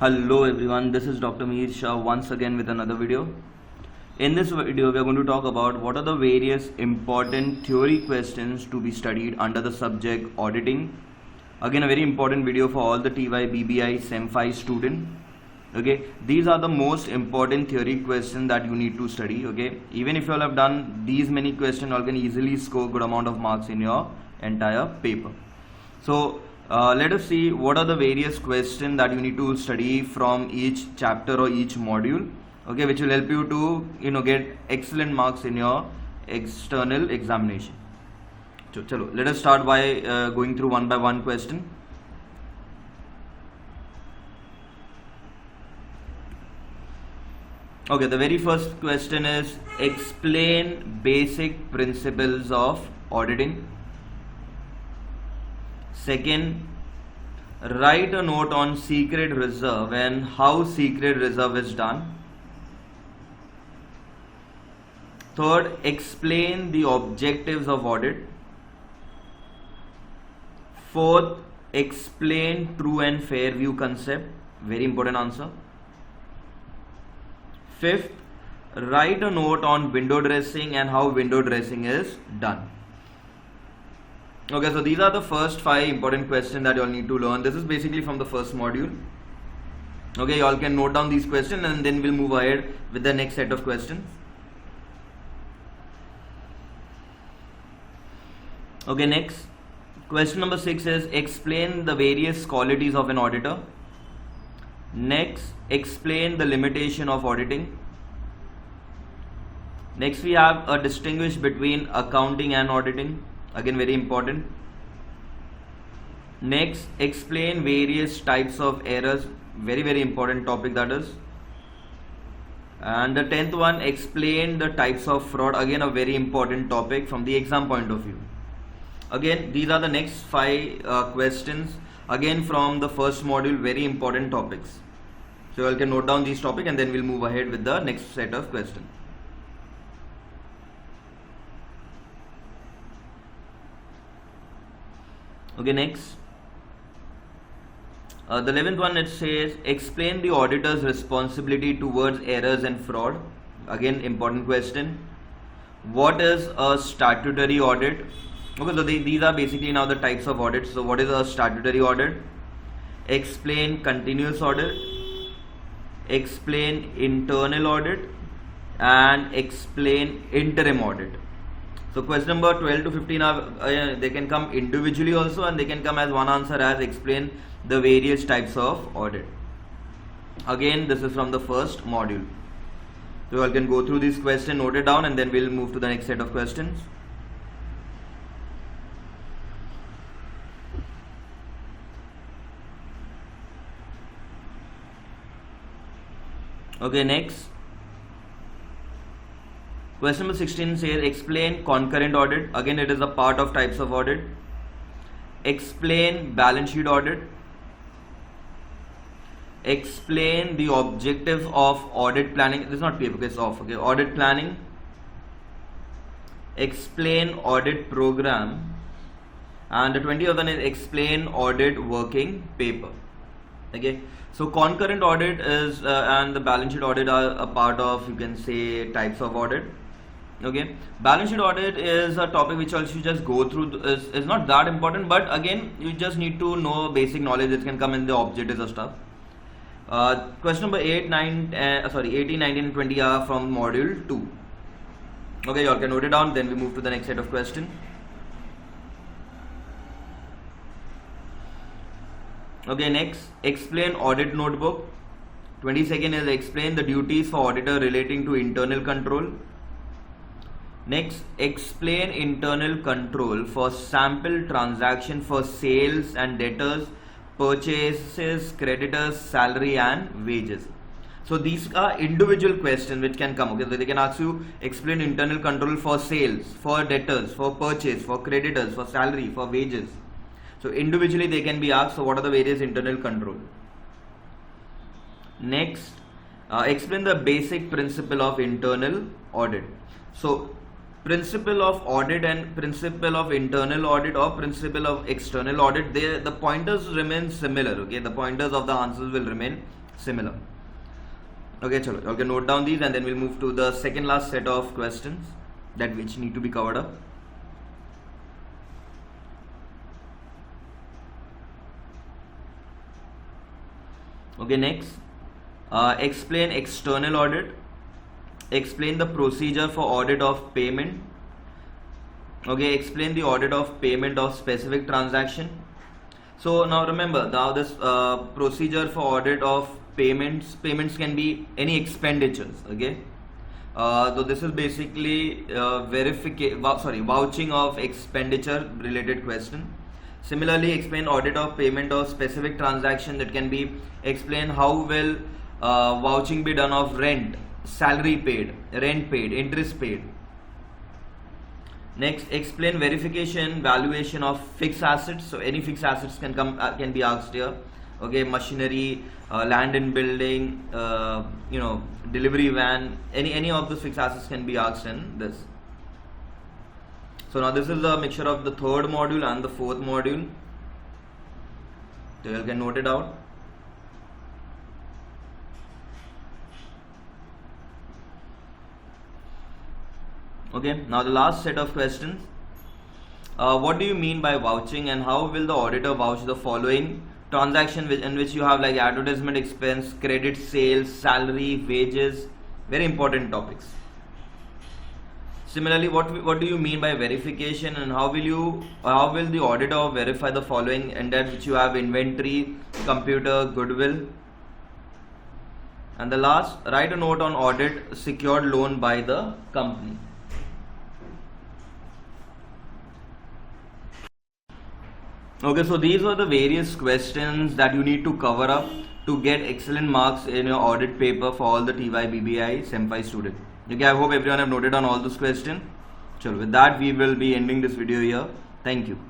Hello everyone, this is Dr. Mihir Shah once again with another video. In this video, we are going to talk about what are the various important theory questions to be studied under the subject auditing. Again, a very important video for all the TYBBI Sem V student. Okay, these are the most important theory questions that you need to study. Okay, even if you all have done these many questions, you all can easily score good amount of marks in your entire paper. So let us see what are the various questions that you need to study from each chapter or each module, okay, which will help you to get excellent marks in your external examination. So chalo, let us start by going through one by one question. Okay, the very first question is explain basic principles of auditing. Second, write a note on secret reserve and how secret reserve is done. Third, explain the objectives of audit. Fourth, explain true and fair view concept. Very important answer. Fifth, write a note on window dressing and how window dressing is done. Okay, so these are the first 5 important questions that you all need to learn. This is basically from the first module. Okay, you all can note down these questions and then we'll move ahead with the next set of questions. Okay, next. Question number 6 is explain the various qualities of an auditor. Next, explain the limitation of auditing. Next, we have a distinguish between accounting and auditing. Again, very important. Next, explain various types of errors. Very important topic that is. And the 10th one, explain the types of fraud. Again, a very important topic from the exam point of view. Again, these are the next 5 questions. Again, from the first module, very important topics. So you all can note down these topics and then we'll move ahead with the next set of questions. Okay, next. The 11th one, it says explain the auditor's responsibility towards errors and fraud. Again, important question. What is a statutory audit? Okay, so these are basically now the types of audits. So what is a statutory audit? Explain continuous audit, explain internal audit, and explain interim audit. So question number 12 to 15 are they can come individually also, and they can come as one answer as explain the various types of audit. Again, this is from the first module. So you all can go through this question, note it down, and then we'll move to the next set of questions. Okay, next. Question number 16 says explain concurrent audit. Again, it is a part of types of audit. Explain balance sheet audit. Explain the objectives of audit planning. This is not paper, it's off. Okay, audit planning. Explain audit program. And the 20th one is explain audit working paper. Okay, so concurrent audit is and the balance sheet audit are a part of, you can say, types of audit. Okay, balance sheet audit is a topic which also you just go through. Is not that important, but again, you just need to know basic knowledge. It can come in the objectives or stuff. Question number 18, 19 and 20 are from module 2. Okay, you all can note it down. Then we move to the next set of questions. Okay, next, explain audit notebook. 22nd is explain the duties for auditor relating to internal control. Next, explain internal control for sample transaction for sales and debtors, purchases, creditors, salary and wages. So these are individual questions which can come. Okay, so they can ask you explain internal control for sales, for debtors, for purchase, for creditors, for salary, for wages. So individually they can be asked. So what are the various internal control? Next, explain the basic principle of internal audit. So principle of audit and principle of internal audit or principle of external audit, the pointers remain similar. Okay, the pointers of the answers will remain similar. Okay, chalo, okay, note down these and then we'll move to the second last set of questions that which need to be covered up. Okay, next, explain external audit, explain the procedure for audit of payment. Okay, explain the audit of payment of specific transaction. So now remember, now this procedure for audit of payments can be any expenditures. Okay, so this is basically vouching of expenditure related question. Similarly, explain audit of payment of specific transaction. That can be explain how will vouching be done of rent, salary paid, rent paid, interest paid. Next, explain verification, valuation of fixed assets. So any fixed assets can be asked here. Okay, machinery, land and building, delivery van, any of those fixed assets can be asked in this. So now this is a mixture of the third module and the fourth module. So you can note it out. Okay, now the last set of questions. What do you mean by vouching, and how will the auditor vouch the following transaction in which you have like advertisement expense, credit, sales, salary, wages? Very important topics. Similarly, what do you mean by verification, and how will the auditor verify the following, in that which you have inventory, computer, goodwill? And the last, write a note on audit secured loan by the company. Okay, so these were the various questions that you need to cover up to get excellent marks in your audit paper for all the TYBBI Sem V students. Okay, I hope everyone have noted on all those questions. So with that, we will be ending this video here. Thank you.